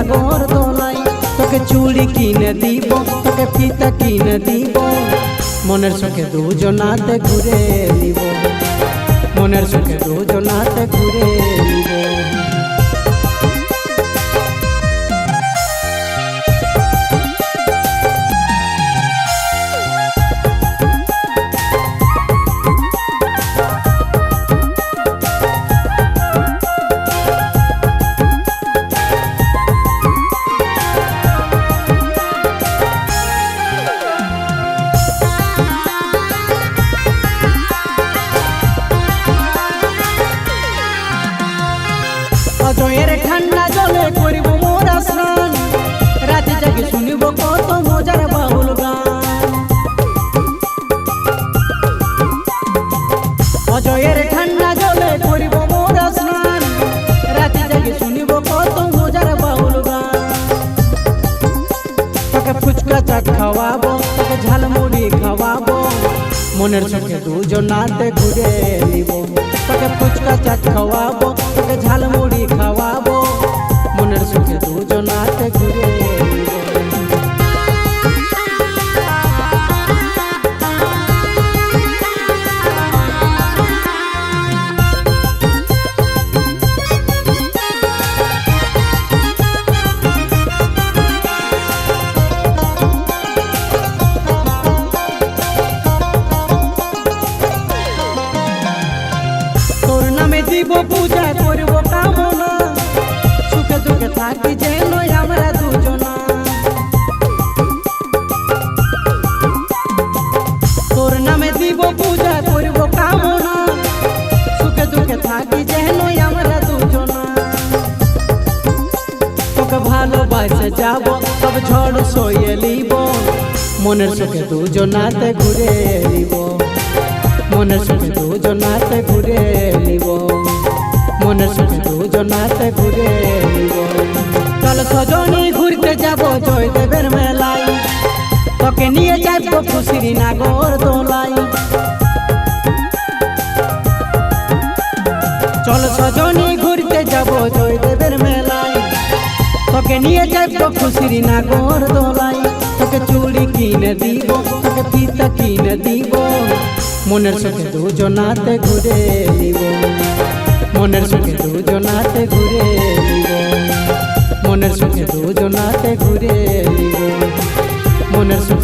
নাগর দোলাই তোকে চুড়ি কিনে দিব তোকে ফিতা কিনে দিব মনের সুখে দুজনাতে ঘুরে নিব মনের সুখে দুজনাতে ঘুরে নিব অজয়ের ঠান্ডা জলে করিব মোরা স্নান রাতে জাগে শুনিব কত মজার বাউল গান অজয়ের ঠান্ডা জলে করিব মোরা স্নান রাতে জাগে শুনিব কত মজার বাউল গান তোকে ফুচকা চাট খাওয়াবো তোকে ঝালমুড়ি খাওয়াবো মনের সুখে দুজনাতে ঘুরে নিব তোকে ফুচকা চাট খাওয়াবো তোকে ঝালমুড়ি খাওয়াবো মনের সুখে দুজনাতে ঘুরে নিব দিব পূজা করব কামনা সুখে দুঃখে থাকি যেন আমরা দুজনা তোর নামে দিব পূজা করব কামনা সুখে দুঃখে থাকি যেন আমরা দুজনা তোকে ভালোবাসে যাব তবে ঝড় সইয়ে লিব মনের সুখে দুজনাতে ঘুরে নিব মনের সুখে দুজনাতে ঘুরে নিব মনের সুখে দুজনাতে ঘুরে নিব চল সজনী ঘুরতে যাব জয়দেবের মেলায় তোকে নিয়ে যাবো খুশির নাগর দোলাই চল সজনী ঘুরতে যাব জয়দেবের মেলায় তোকে নিয়ে যাবো খুশির নাগর দোলাই তোকে চুড়ি কিনে দিব তোকে ফিতা কিনে দিব মনের সুখে দুজনাতে ঘুরে নিব মনের সুখে দুজনাতে ঘুরে নিব মনের সুখে দুজনাতে ঘুরে নিব মনের সুখে